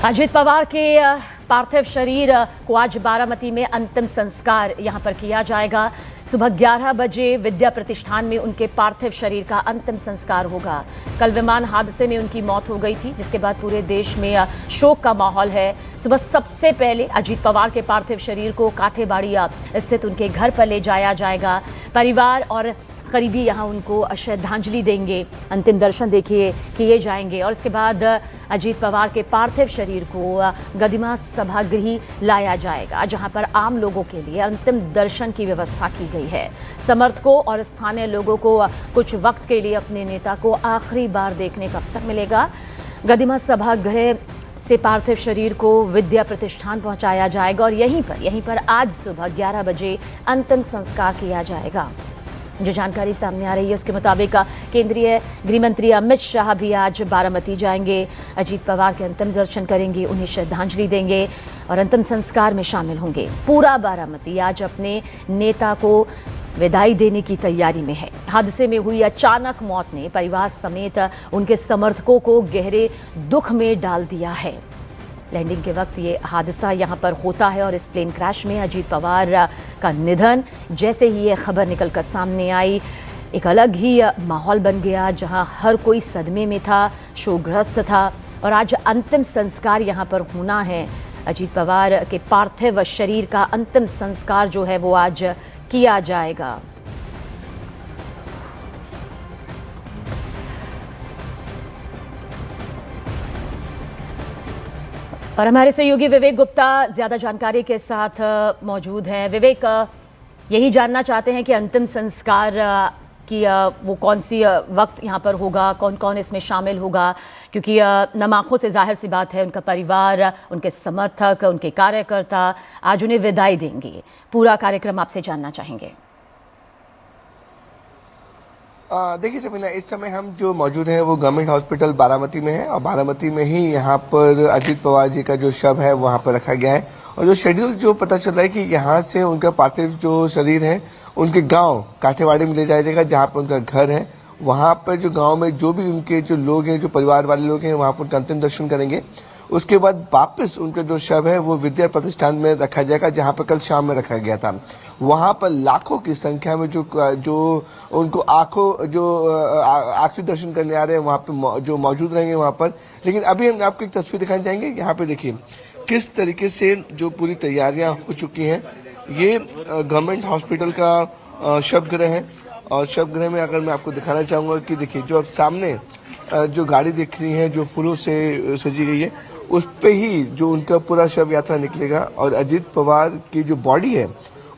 अजीत पवार के पार्थिव शरीर को आज बारामती में अंतिम संस्कार यहां पर किया जाएगा। सुबह 11 बजे विद्या प्रतिष्ठान में उनके पार्थिव शरीर का अंतिम संस्कार होगा। कल विमान हादसे में उनकी मौत हो गई थी, जिसके बाद पूरे देश में शोक का माहौल है। सुबह सबसे पहले अजीत पवार के पार्थिव शरीर को काठेबाड़ी स्थित उनके घर पर ले जाया जाएगा। परिवार और करीबी यहाँ उनको श्रद्धांजलि देंगे, अंतिम दर्शन देखिए किए जाएंगे और इसके बाद अजीत पवार के पार्थिव शरीर को गदिमा सभागृह लाया जाएगा, जहां पर आम लोगों के लिए अंतिम दर्शन की व्यवस्था की गई है। समर्थकों और स्थानीय लोगों को कुछ वक्त के लिए अपने नेता को आखिरी बार देखने का अवसर मिलेगा। गदिमा सभागृह से पार्थिव शरीर को विद्या प्रतिष्ठान पहुंचाया जाएगा और यहीं पर आज सुबह 11 बजे अंतिम संस्कार किया जाएगा। जो जानकारी सामने आ रही है उसके मुताबिक केंद्रीय गृह मंत्री अमित शाह भी आज बारामती जाएंगे, अजीत पवार के अंतिम दर्शन करेंगे, उन्हें श्रद्धांजलि देंगे और अंतिम संस्कार में शामिल होंगे। पूरा बारामती आज अपने नेता को विदाई देने की तैयारी में है। हादसे में हुई अचानक मौत ने परिवार समेत उनके समर्थकों को गहरे दुख में डाल दिया है। लैंडिंग के वक्त ये हादसा यहाँ पर होता है और इस प्लेन क्रैश में अजीत पवार का निधन, जैसे ही ये खबर निकलकर सामने आई, एक अलग ही माहौल बन गया, जहाँ हर कोई सदमे में था, शोकग्रस्त था और आज अंतिम संस्कार यहाँ पर होना है। अजीत पवार के पार्थिव शरीर का अंतिम संस्कार जो है वो आज किया जाएगा। और हमारे सहयोगी विवेक गुप्ता ज्यादा जानकारी के साथ मौजूद हैं। विवेक, यही जानना चाहते हैं कि अंतिम संस्कार की वो कौन सी वक्त यहाँ पर होगा, कौन कौन इसमें शामिल होगा, क्योंकि नम आंखों से जाहिर सी बात है उनका परिवार, उनके समर्थक, उनके कार्यकर्ता आज उन्हें विदाई देंगे। पूरा कार्यक्रम आपसे जानना चाहेंगे। देखिए समीना, इस समय हम जो मौजूद हैं वो गवर्नमेंट हॉस्पिटल बारामती में है और बारामती में ही यहाँ पर अजीत पवार जी का जो शव है वहाँ पर रखा गया है और जो शेड्यूल जो पता चल रहा है कि यहाँ से उनका पार्थिव जो शरीर है उनके गांव काठेवाड़ी में ले जाया जाएगा, जहाँ पर उनका घर है। वहाँ पर जो गाँव में जो भी उनके जो लोग हैं, जो परिवार वाले लोग हैं, वहाँ पर उनका अंतिम दर्शन करेंगे। उसके बाद वापस उनका जो शव है वो विद्या प्रतिष्ठान में रखा जाएगा, जहाँ पर कल शाम में रखा गया था। वहां पर लाखों की संख्या में जो उनको आखिरी दर्शन करने आ रहे हैं वहां पे जो मौजूद रहेंगे वहां पर। लेकिन अभी हम आपको एक तस्वीर दिखाने जाएंगे। यहाँ पे देखिए किस तरीके से जो पूरी तैयारियां हो चुकी हैं। ये गवर्नमेंट हॉस्पिटल का शवगृह है और शवगृह में अगर मैं आपको दिखाना चाहूंगा कि देखिए जो अब सामने जो गाड़ी दिख रही है जो फूलों से सजी गई है, उस पे ही जो उनका पूरा शव यात्रा निकलेगा और अजीत पवार की जो बॉडी है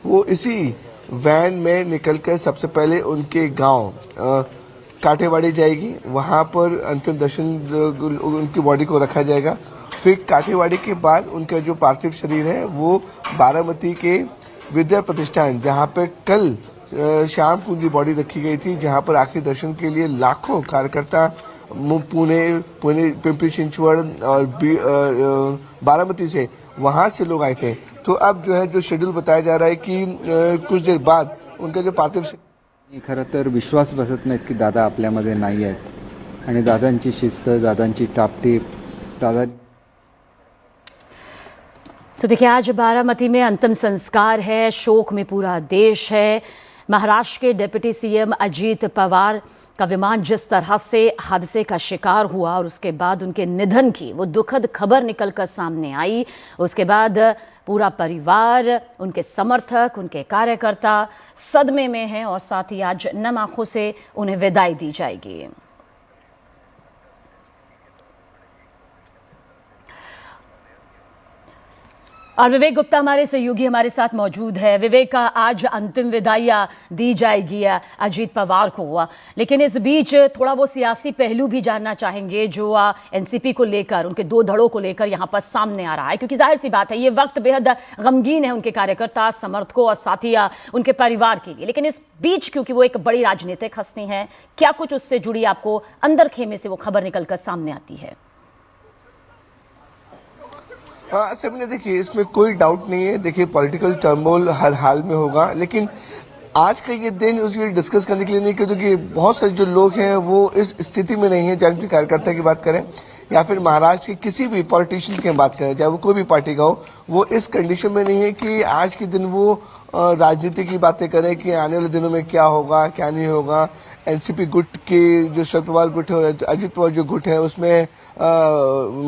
वो इसी वैन में निकलकर सबसे पहले उनके गांव काठेवाड़ी जाएगी। वहां पर अंतिम दर्शन उनकी बॉडी को रखा जाएगा। फिर काठेवाड़ी के बाद उनका जो पार्थिव शरीर है वो बारामती के विद्या प्रतिष्ठान, जहां पे कल शाम को उनकी बॉडी रखी गई थी, जहां पर आखिरी दर्शन के लिए लाखों कार्यकर्ता पुणे, पिंपरी चिंचवड़ और बारामती से वहां से लोग आए थे। तो अब जो है जो शेड्यूल बताया जा रहा है कि कुछ देर बाद उनका जो पार्थिव खरं तर विश्वास बसत नाहीत की दादा आपल्यामध्ये नाही आहेत आणि दादांची शिस्त, दादांची टापटीप, दादा। तो देखिए आज बारामती में अंतिम संस्कार है, शोक में पूरा देश है। महाराष्ट्र के डिप्टी सीएम अजीत पवार का विमान जिस तरह से हादसे का शिकार हुआ और उसके बाद उनके निधन की वो दुखद खबर निकलकर सामने आई, उसके बाद पूरा परिवार, उनके समर्थक, उनके कार्यकर्ता सदमे में हैं और साथ ही आज नम आंखों से उन्हें विदाई दी जाएगी। और विवेक गुप्ता हमारे सहयोगी हमारे साथ मौजूद है। विवेक, आज अंतिम विदाई दी जाएगी अजीत पवार को, लेकिन इस बीच थोड़ा वो सियासी पहलू भी जानना चाहेंगे जो एनसीपी को लेकर, उनके दो धड़ों को लेकर यहाँ पर सामने आ रहा है, क्योंकि जाहिर सी बात है ये वक्त बेहद गमगीन है उनके कार्यकर्ता, समर्थकों और साथ ही उनके परिवार के लिए। लेकिन इस बीच क्योंकि वो एक बड़ी राजनीतिक हस्ती हैं, क्या कुछ उससे जुड़ी आपको अंदर खेमे से वो खबर निकलकर सामने आती है? सबने देखिए इसमें कोई डाउट नहीं है। देखिए पॉलिटिकल टर्मोल हर हाल में होगा, लेकिन आज का ये दिन उसके डिस्कस करने के लिए नहीं, क्योंकि बहुत सारे जो लोग हैं वो इस स्थिति में नहीं है। जंग के कार्यकर्ता की बात करें या फिर महाराष्ट्र के किसी भी पॉलिटिशियन की हम बात करें, चाहे वो कोई भी पार्टी का हो, वो इस कंडीशन में नहीं है कि आज के दिन वो राजनीति की बातें करें कि आने वाले दिनों में क्या होगा क्या नहीं होगा। एनसीपी गुट के जो शरद पवार गुट है, अजित पवार जो गुट है, उसमें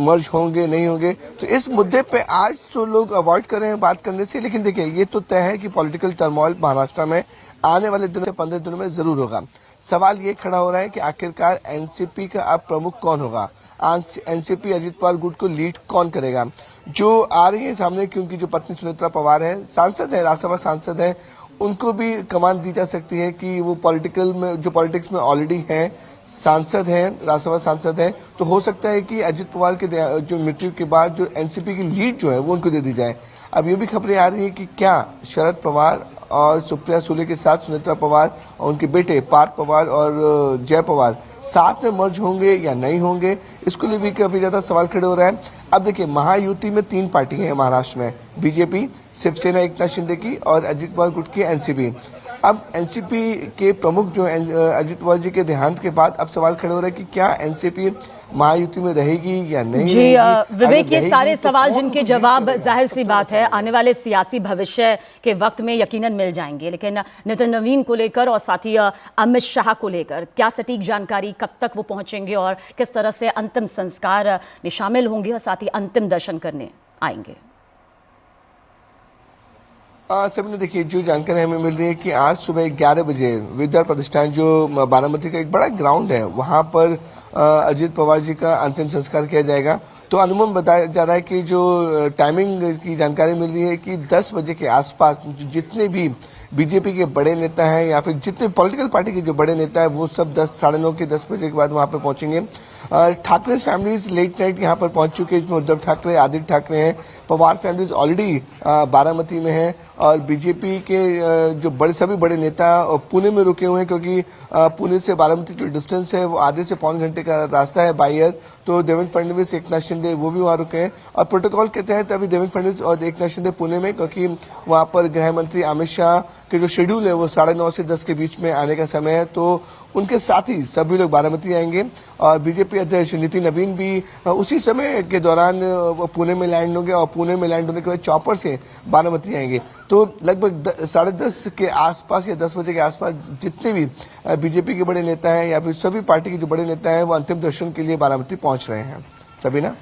मर्ज होंगे नहीं होंगे, तो इस मुद्दे पे आज तो लोग अवॉइड कर रहे हैं बात करने से। लेकिन देखिए, ये तो तय है कि पॉलिटिकल टर्मोइल महाराष्ट्र में आने वाले दिनों से 15 दिनों में जरूर होगा। सवाल ये खड़ा हो रहा है कि आखिरकार एनसीपी का अब प्रमुख कौन होगा, एनसीपी अजित पवार गुट को लीड कौन करेगा। जो आ रही है सामने, क्योंकि जो पत्नी सुनेत्रा पवार है, सांसद है, राज्यसभा सांसद है, उनको भी कमान दी जा सकती है कि वो पॉलिटिक्स में ऑलरेडी हैं, सांसद हैं, राज्यसभा सांसद हैं, तो हो सकता है कि अजित पवार के जो मृत्यु के बाद जो एनसीपी की लीड जो है वो उनको दे दी जाए। अब ये भी खबरें आ रही है कि क्या शरद पवार और सुप्रिया सुले के साथ सुनेत्रा पवार और उनके बेटे पार्थ पवार और जय पवार साथ में मर्ज होंगे या नहीं होंगे, इसको लिए भी काफी ज्यादा सवाल खड़े हो रहा है। अब देखिए, महायुति में 3 पार्टी है महाराष्ट्र में, बीजेपी, शिवसेना एकनाथ शिंदे की और अजित पवार गुट की एनसीपी। अब एनसीपी के प्रमुख जो अजित पवार जी के देहांत के बाद अब सवाल खड़े हो रहे हैं कि क्या एनसीपी महायुति में रहेगी या नहीं जी। विवेक, ये सारे सवाल जिनके जवाब तो जाहिर सी बात है आने वाले सियासी भविष्य के वक्त में यकीनन मिल जाएंगे, लेकिन नितिन नवीन को लेकर और साथ ही अमित शाह को लेकर क्या सटीक जानकारी, कब तक वो पहुंचेंगे और किस तरह से अंतिम संस्कार में शामिल होंगे और साथ ही अंतिम दर्शन करने आएंगे। सभी ने देखिए, जो जानकारी हमें मिल रही है कि आज सुबह 11 बजे विद्या प्रतिष्ठान जो बारामती का एक बड़ा ग्राउंड है, वहां पर अजित पवार जी का अंतिम संस्कार किया जाएगा। तो अनुमान बताया जा रहा है कि जो टाइमिंग की जानकारी मिल रही है कि 10 बजे के आसपास जितने भी बीजेपी के बड़े नेता हैं या फिर जितने पॉलिटिकल पार्टी के जो बड़े नेता है वो सब 10 साढ़े 9 के 10 बजे के बाद वहां पर पहुंचेंगे। ठाकरे फैमिलीज लेट नाइट यहाँ पर पहुंच चुके हैं, इसमें उद्धव ठाकरे, आदित्य ठाकरे हैं, पवार फैमिलीज ऑलरेडी बारामती में हैं और बीजेपी के जो सभी बड़े नेता पुणे में रुके हुए हैं, क्योंकि पुणे से बारामती जो डिस्टेंस है वो आधे से पौन घंटे का रास्ता है बाई एयर। तो देवेंद्र फडणवीस, एकनाथ शिंदे वो भी वहां रुके हैं और प्रोटोकॉल के तहत अभी देवेंद्र फडणवीस और एकनाथ शिंदे पुणे में, क्योंकि वहां पर गृह मंत्री अमित शाह के जो शेड्यूल है वो 9:30 से 10 के बीच में आने का समय है, तो उनके साथ ही सभी लोग बारामती आएंगे और बीजेपी अध्यक्ष नितिन नवीन भी उसी समय के दौरान पुणे में लैंड होंगे और पुणे में लैंड होने के बाद चॉपर से बारामती आएंगे। तो लगभग 10:30 के आसपास या 10 बजे के आसपास जितने भी बीजेपी के बड़े नेता हैं या फिर सभी पार्टी के जो बड़े नेता हैं वो अंतिम दर्शन के लिए बारामती पहुंच रहे हैं। सबीना,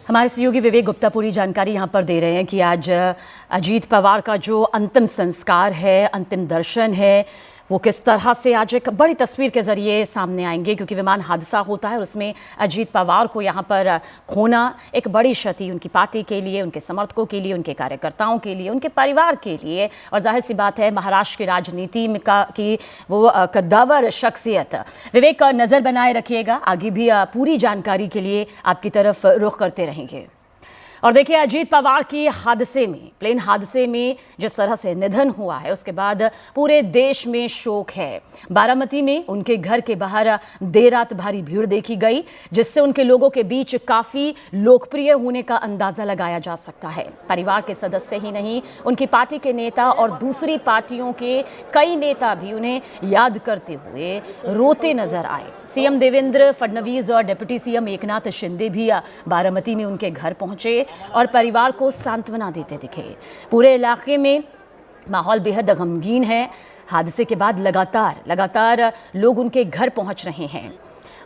हमारे सहयोगी विवेक गुप्ता पूरी जानकारी यहाँ पर दे रहे हैं कि आज अजीत पवार का जो अंतिम संस्कार है, अंतिम दर्शन है, वो किस तरह से आज एक बड़ी तस्वीर के जरिए सामने आएंगे, क्योंकि विमान हादसा होता है और उसमें अजीत पवार को यहाँ पर खोना एक बड़ी क्षति उनकी पार्टी के लिए, उनके समर्थकों के लिए, उनके कार्यकर्ताओं के लिए, उनके परिवार के लिए और जाहिर सी बात है महाराष्ट्र की राजनीति में की वो कद्दावर शख्सियत। विवेक, नज़र बनाए रखिएगा, आगे भी पूरी जानकारी के लिए आपकी तरफ रुख करते रहेंगे। और देखिए, अजीत पवार की हादसे में, प्लेन हादसे में जिस तरह से निधन हुआ है उसके बाद पूरे देश में शोक है। बारामती में उनके घर के बाहर देर रात भारी भीड़ देखी गई, जिससे उनके लोगों के बीच काफ़ी लोकप्रिय होने का अंदाज़ा लगाया जा सकता है। परिवार के सदस्य ही नहीं, उनकी पार्टी के नेता और दूसरी पार्टियों के कई नेता भी उन्हें याद करते हुए रोते नजर आए। सीएम देवेंद्र फडणवीस और डिप्टी सीएम एकनाथ शिंदे भी बारामती में उनके घर पहुंचे और परिवार को सांत्वना देते दिखे। पूरे इलाके में माहौल बेहद गमगीन है। हादसे के बाद लगातार लोग उनके घर पहुंच रहे हैं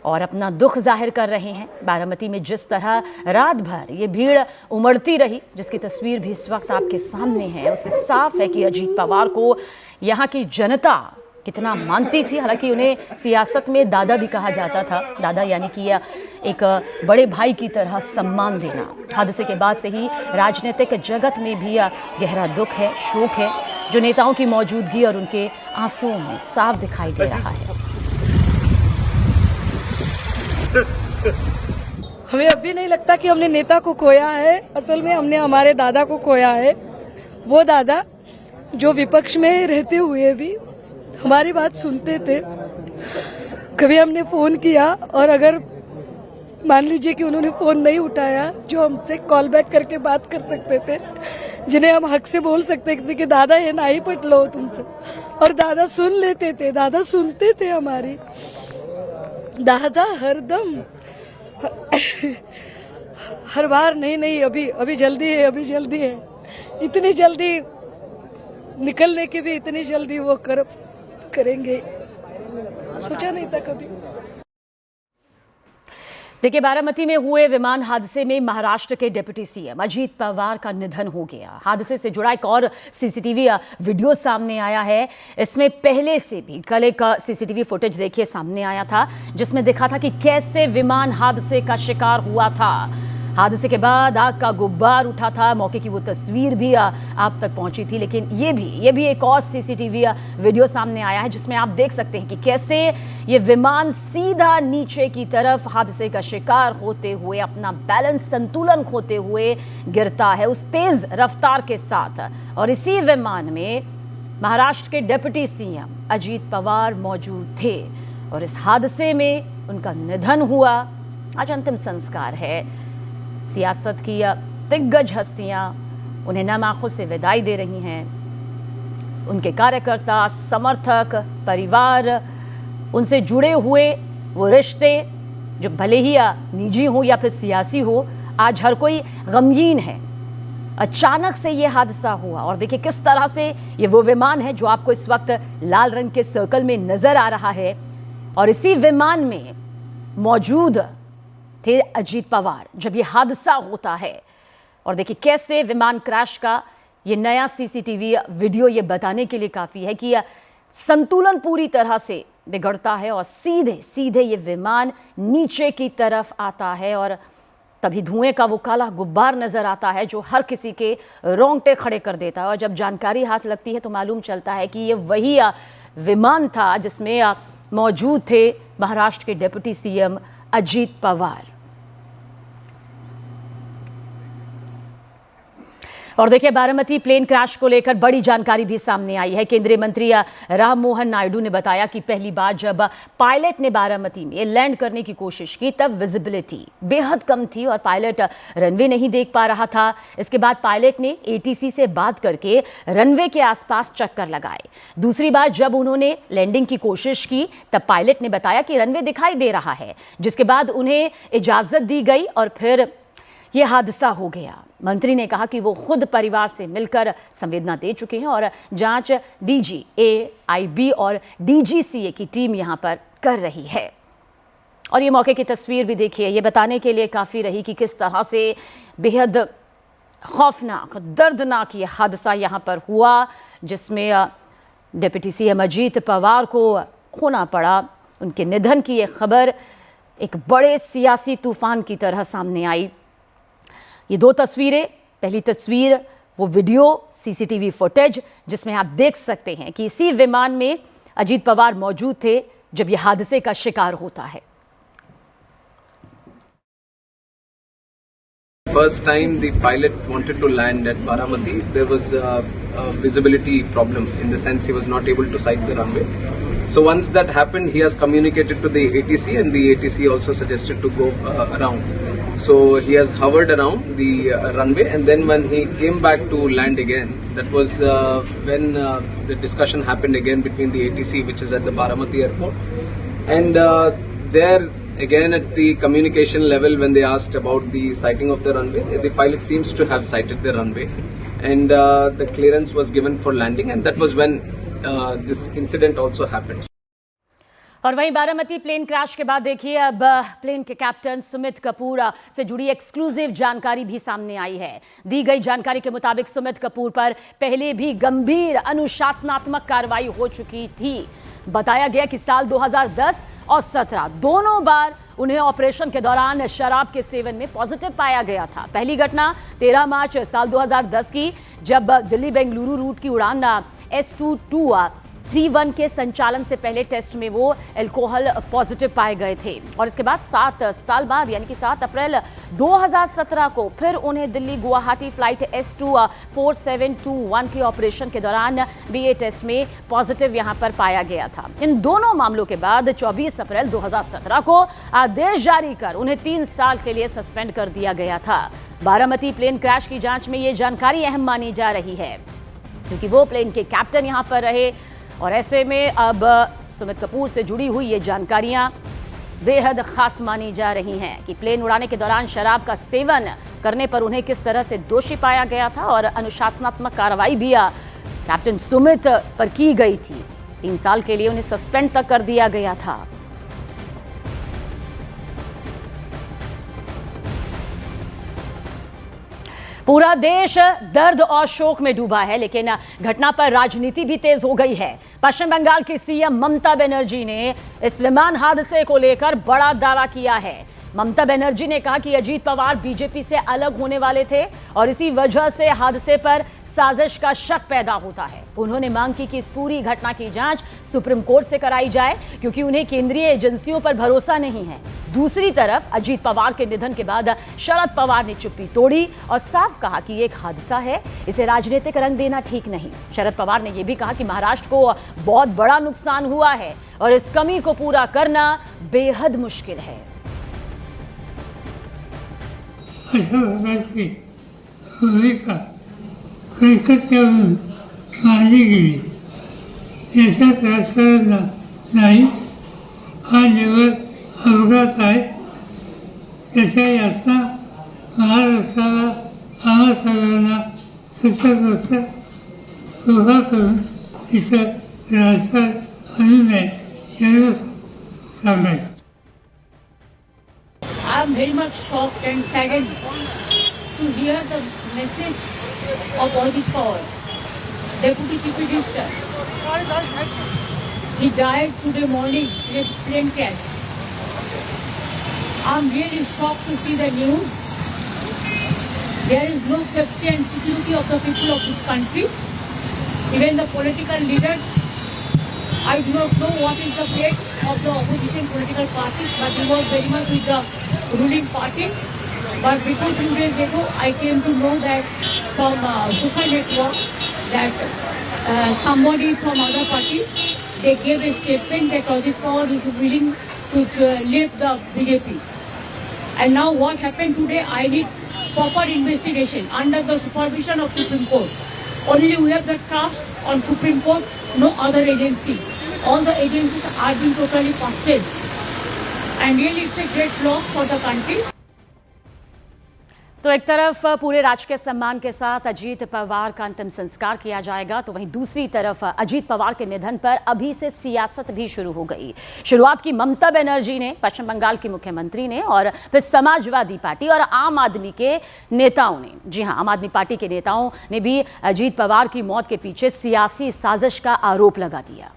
और अपना दुख जाहिर कर रहे हैं। बारामती में जिस तरह रात भर ये भीड़ उमड़ती रही, जिसकी तस्वीर भी इस वक्त आपके सामने है, उससे साफ है कि अजीत पवार को यहाँ की जनता कितना मानती थी। हालांकि उन्हें सियासत में दादा भी कहा जाता था, दादा यानी कि एक बड़े भाई की तरह सम्मान देना। हादसे के बाद से ही राजनीतिक जगत में भी गहरा दुख है, शोक है, जो नेताओं की मौजूदगी और उनके आंसुओं में साफ दिखाई दे रहा है। हमें अभी नहीं लगता कि हमने नेता को खोया है, असल में हमने हमारे दादा को खोया है। वो दादा जो विपक्ष में रहते हुए भी हमारी बात सुनते थे। कभी हमने फोन किया और अगर मान लीजिए कि उन्होंने फोन नहीं उठाया, जो हमसे कॉल बैक करके बात कर सकते थे, जिन्हें हम हक से बोल सकते थे कि दादा ये नहीं पट लो तुमसे, और दादा सुन लेते थे, दादा सुनते थे हमारी। दादा हरदम हर बार नहीं अभी जल्दी है, अभी जल्दी है, इतनी जल्दी निकलने की भी इतनी जल्दी वो करेंगे, सोचा नहीं था कभी। देखिए, बारामती में हुए विमान हादसे में महाराष्ट्र के डिप्टी सीएम अजीत पवार का निधन हो गया। हादसे से जुड़ा एक और सीसीटीवी वीडियो सामने आया है। इसमें पहले से भी कल एक सीसीटीवी फुटेज देखिए सामने आया था, जिसमें दिखा था कि कैसे विमान हादसे का शिकार हुआ था। हादसे के बाद आग का गुब्बार उठा था। मौके की वो तस्वीर भी आप तक पहुंची थी। लेकिन ये भी एक और सीसीटीवी वीडियो सामने आया है, जिसमें आप देख सकते हैं कि कैसे ये विमान सीधा नीचे की तरफ हादसे का शिकार होते हुए अपना बैलेंस, संतुलन खोते हुए गिरता है उस तेज रफ्तार के साथ। और इसी विमान में महाराष्ट्र के डिप्टी सीएम अजीत पवार मौजूद थे और इस हादसे में उनका निधन हुआ। आज अंतिम संस्कार है। सियासत की दिग्गज हस्तियां उन्हें नम आंखों से विदाई दे रही हैं। उनके कार्यकर्ता, समर्थक, परिवार, उनसे जुड़े हुए वो रिश्ते जो भले ही निजी हो या फिर सियासी हो, आज हर कोई गमगीन है। अचानक से ये हादसा हुआ और देखिए किस तरह से ये वो विमान है जो आपको इस वक्त लाल रंग के सर्कल में नजर आ रहा है। और इसी विमान में मौजूद थे अजीत पवार जब ये हादसा होता है। और देखिए कैसे विमान क्रैश का ये नया सीसीटीवी वीडियो ये बताने के लिए काफ़ी है कि संतुलन पूरी तरह से बिगड़ता है और सीधे सीधे ये विमान नीचे की तरफ आता है और तभी धुएं का वो काला गुब्बार नज़र आता है जो हर किसी के रोंगटे खड़े कर देता है। और जब जानकारी हाथ लगती है तो मालूम चलता है कि ये वही विमान था जिसमें मौजूद थे महाराष्ट्र के डिप्टी सीएम अजीत पवार। और देखिए, बारामती प्लेन क्रैश को लेकर बड़ी जानकारी भी सामने आई है। केंद्रीय मंत्री राम मोहन नायडू ने बताया कि पहली बार जब पायलट ने बारामती में लैंड करने की कोशिश की तब विजिबिलिटी बेहद कम थी और पायलट रनवे नहीं देख पा रहा था। इसके बाद पायलट ने एटीसी से बात करके रनवे के आसपास चक्कर लगाए। दूसरी बार जब उन्होंने लैंडिंग की कोशिश की तब पायलट ने बताया कि रनवे दिखाई दे रहा है, जिसके बाद उन्हें इजाज़त दी गई और फिर ये हादसा हो गया। मंत्री ने कहा कि वो खुद परिवार से मिलकर संवेदना दे चुके हैं और जांच डीजी AIB और DGCA की टीम यहां पर कर रही है। और ये मौके की तस्वीर भी देखिए, ये बताने के लिए काफ़ी रही कि किस तरह से बेहद खौफनाक, दर्दनाक ये हादसा यहां पर हुआ, जिसमें डिप्टी सीएम अजीत पवार को खोना पड़ा। उनके निधन की ये खबर एक बड़े सियासी तूफान की तरह सामने आई। ये दो तस्वीरें, पहली तस्वीर वो वीडियो सीसीटीवी फुटेज जिसमें आप देख सकते हैं कि इसी विमान में अजीत पवार मौजूद थे जब ये हादसे का शिकार होता है। First time the pilot wanted to land at Baramati, there was a visibility problem in the sense he was not able to sight the runway. So once that happened, he has communicated to the ATC and the ATC also suggested to go around. So he has hovered around the runway and then when he came back to land again, that was when the discussion happened again between the ATC, which is at the Baramati airport. And there again at the communication level, when they asked about the sighting of the runway, the pilot seems to have sighted the runway and the clearance was given for landing, and that was when this incident also happened. और वहीं Baramati plane crash के बाद देखिए अब plane के captain Sumit Kapoor से जुड़ी exclusive जानकारी भी सामने आई है। दी गई जानकारी के मुताबिक सुमित कपूर पर पहले भी गंभीर अनुशासनात्मक कार्रवाई हो चुकी थी। बताया गया कि साल 2010 और 17 दोनों बार उन्हें ऑपरेशन के दौरान शराब के सेवन में पॉजिटिव पाया गया था। पहली घटना 13 मार्च साल 2010 की, जब दिल्ली बेंगलुरु रूट की उड़ान S2231 के संचालन से पहले टेस्ट में वो अल्कोहल पॉजिटिव पाए गए थे। और इसके बाद 7 साल बाद यानी कि 7 अप्रैल 2017 को फिर उन्हें दिल्ली गुवाहाटी फ्लाइट S24721 के ऑपरेशन के दौरान BA टेस्ट में पॉजिटिव यहां पर पाया गया था। इन दोनों मामलों के बाद 24 अप्रैल 2017 को आदेश जारी कर उन्हें 3 साल के लिए सस्पेंड कर दिया गया था। बारामती प्लेन क्रैश की जांच में ये जानकारी अहम मानी जा रही है क्योंकि वो प्लेन के कैप्टन यहां पर रहे और ऐसे में अब सुमित कपूर से जुड़ी हुई ये जानकारियां बेहद खास मानी जा रही हैं कि प्लेन उड़ाने के दौरान शराब का सेवन करने पर उन्हें किस तरह से दोषी पाया गया था और अनुशासनात्मक कार्रवाई भी कैप्टन सुमित पर की गई थी। 3 साल के लिए उन्हें सस्पेंड तक कर दिया गया था। पूरा देश दर्द और शोक में डूबा है, लेकिन घटना पर राजनीति भी तेज हो गई है। पश्चिम बंगाल की सीएम ममता बनर्जी ने इस विमान हादसे को लेकर बड़ा दावा किया है। ममता बनर्जी ने कहा कि अजीत पवार बीजेपी से अलग होने वाले थे और इसी वजह से हादसे पर साजिश का शक पैदा होता है। उन्होंने मांग की कि इस पूरी घटना की जांच सुप्रीम कोर्ट से कराई जाए, क्योंकि उन्हें केंद्रीय एजेंसियों पर भरोसा नहीं है। दूसरी तरफ अजीत पवार के निधन के बाद शरद पवार ने चुप्पी तोड़ी और साफ कहा कि ये एक हादसा है, इसे राजनीतिक रंग देना ठीक नहीं। शरद पवार ने यह भी कहा कि महाराष्ट्र को बहुत बड़ा नुकसान हुआ है और इस कमी को पूरा करना बेहद मुश्किल है। याचा राजकारणाला नाही हा निवड अपघात आहे. त्याच्या यातना महाराष्ट्राला आम्हा सगळ्यांना सतत उभा करून इथं राजकारण आणू नये एवढं सांगायचं. I am very much shocked and saddened to hear the message of Ajit Pawar, Deputy Chief Minister. He died today morning in a plane crash. I am really shocked to see the news. There is no safety and security of the people of this country. Even the political leaders, I do not know what is the fate of the opposition political parties, but he was very much with the ruling party. But before 2 days ago, I came to know that from social network that somebody from other party, they gave a statement that Ajit Pawar is willing to leave the BJP. And now what happened today, I need proper investigation under the supervision of Supreme Court. Only we have the trust on Supreme Court, no other agency. All the agencies are being totally purchased. And really it's a great loss for the country. तो एक तरफ पूरे राजकीय सम्मान के साथ अजीत पवार का अंतिम संस्कार किया जाएगा, तो वहीं दूसरी तरफ अजीत पवार के निधन पर अभी से सियासत भी शुरू हो गई। शुरुआत की ममता बनर्जी ने, पश्चिम बंगाल की मुख्यमंत्री ने, और फिर समाजवादी पार्टी और आम आदमी के नेताओं ने, जी हां, आम आदमी पार्टी के नेताओं ने भी अजीत पवार की मौत के पीछे सियासी साजिश का आरोप लगा दिया।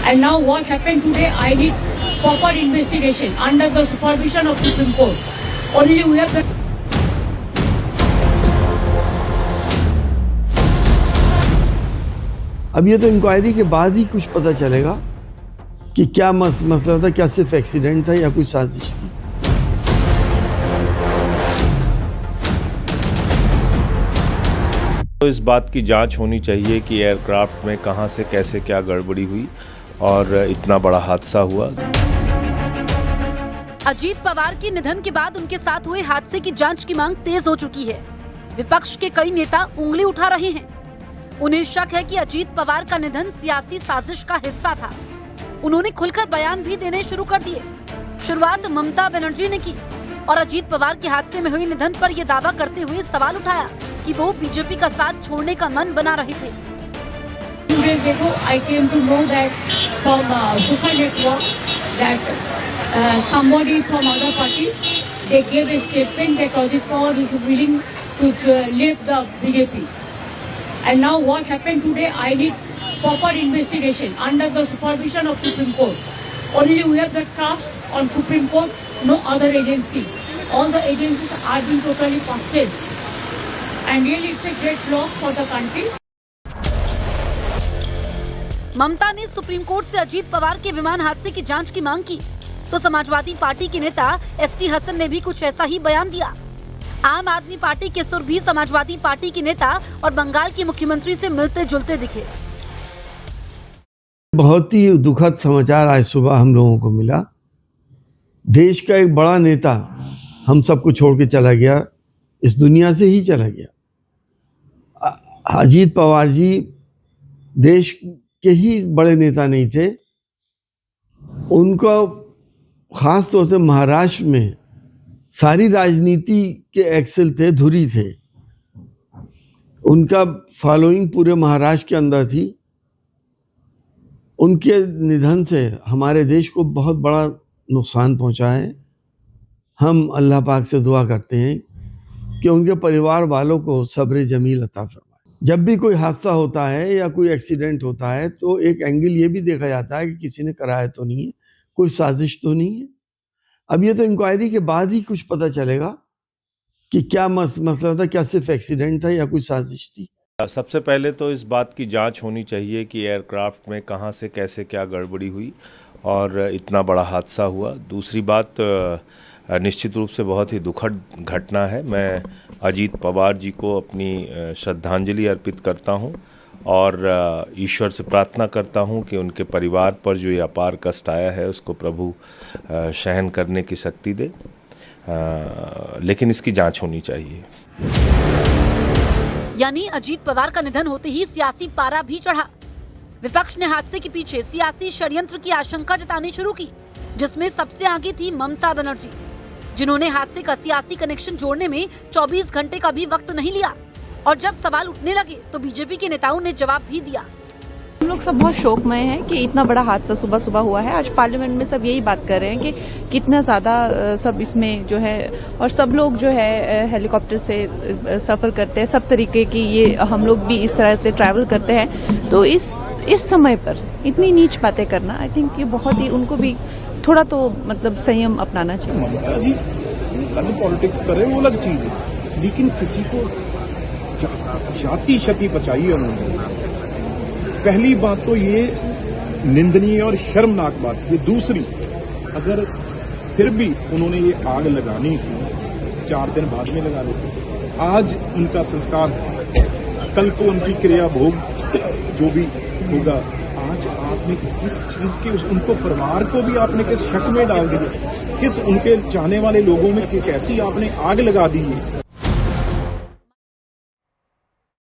And now what happened today, I need proper investigation under the supervision of Supreme Court. Only we have the... अब ये तो इंक्वायरी के बाद ही कुछ पता चलेगा कि क्या मसला था, क्या सिर्फ एक्सीडेंट था या कोई साजिश थी। तो इस बात की जांच होनी चाहिए कि एयरक्राफ्ट में कहां से कैसे क्या गड़बड़ी हुई और इतना बड़ा हादसा हुआ। अजीत पवार के निधन के बाद उनके साथ हुए हादसे की जांच की मांग तेज हो चुकी है। विपक्ष के कई नेता उंगली उठा रहे हैं। उन्हें शक है कि अजीत पवार का निधन सियासी साजिश का हिस्सा था। उन्होंने खुलकर बयान भी देने शुरू कर दिए। शुरुआत ममता बनर्जी ने की और अजीत पवार के हादसे में हुए निधन पर यह दावा करते हुए सवाल उठाया कि वो बीजेपी का साथ छोड़ने का मन बना रहे थे। 2 days ago, I came to know that from social network that somebody from other party, they gave a statement that Ajit Pawar is willing to leave the BJP. And now what happened today, I need proper investigation under the supervision of Supreme Court. Only we have the trust on Supreme Court, no other agency. All the agencies are being totally purchased. And really it's a great loss for the country. ममता ने supreme court से अजीत पवार के विमान हादसे की जांच की मांग की, तो समाजवादी पार्टी के नेता एसटी हसन ने भी कुछ ऐसा ही बयान दिया। आम आदमी पार्टी के सुर भी समाजवादी पार्टी के नेता और बंगाल की मुख्यमंत्री से मिलते जुलते दिखे। बहुत ही दुखद समाचार आज सुबह हम लोगों को मिला। देश का एक बड़ा नेता हम सबको छोड़ के चला गया, इस दुनिया से ही चला गया। अजीत पवार जी देश के ही बड़े नेता नहीं थे। उनका खास तौर से महाराष्ट्र में सारी राजनीति के एक्सेल थे, धुरी थे। उनका फॉलोइंग पूरे महाराष्ट्र के अंदर थी। उनके निधन से हमारे देश को बहुत बड़ा नुकसान पहुंचा है। हम अल्लाह पाक से दुआ करते हैं कि उनके परिवार वालों को सब्र जमील अता फरमाए। जब भी कोई हादसा होता है या कोई एक्सीडेंट होता है तो एक एंगल ये भी देखा जाता है कि किसी ने कराया तो नहीं है, कोई साजिश तो नहीं है। अब ये तो इंक्वायरी के बाद ही कुछ पता चलेगा कि क्या मसला था, क्या सिर्फ एक्सीडेंट था या कोई साजिश थी। सबसे पहले तो इस बात की जांच होनी चाहिए कि एयरक्राफ्ट में कहां से कैसे क्या गड़बड़ी हुई और इतना बड़ा हादसा हुआ। दूसरी बात, निश्चित रूप से बहुत ही दुखद घटना है। मैं अजीत पवार जी को अपनी श्रद्धांजलि अर्पित करता हूं और ईश्वर से प्रार्थना करता हूं कि उनके परिवार पर जो ये अपार कष्ट आया है उसको प्रभु सहन करने की शक्ति दे। लेकिन इसकी जांच होनी चाहिए। यानी अजीत पवार का निधन होते ही सियासी पारा भी चढ़ा। विपक्ष ने हादसे के पीछे सियासी षड्यंत्र की आशंका जतानी शुरू की, जिसमें सबसे आगे थी ममता बनर्जी, जिन्होंने हादसे का सियासी कनेक्शन जोड़ने में 24 घंटे का भी वक्त नहीं लिया। और जब सवाल उठने लगे तो बीजेपी के नेताओं ने जवाब भी दिया। हम लोग सब बहुत शोकमय हैं कि इतना बड़ा हादसा सुबह सुबह हुआ है। आज पार्लियामेंट में सब यही बात कर रहे हैं कि कितना ज्यादा सब इसमें जो है, और सब लोग जो है हेलीकॉप्टर से सफर करते हैं, सब तरीके की, ये हम लोग भी इस तरह से ट्रैवल करते हैं। तो इस समय पर इतनी नीच बातें करना, आई थिंक ये बहुत ही, उनको भी थोड़ा तो मतलब संयम अपनाना चाहिए। ममता जी पॉलिटिक्स करे वो अलग चीज है, लेकिन किसी को जाति क्षति बचाई है उन्होंने। पहली बात तो ये निंदनीय और शर्मनाक बात है। दूसरी, अगर फिर भी उन्होंने ये आग लगानी थी 4 दिन बाद में लगा देते। आज उनका संस्कार, कल को उनकी क्रिया भोग जो भी होगा। आज आपने किस चीज के, उनको परिवार को भी आपने किस शक में डाल दिया, किस उनके चाहने वाले लोगों में कैसी आपने आग लगा दी है।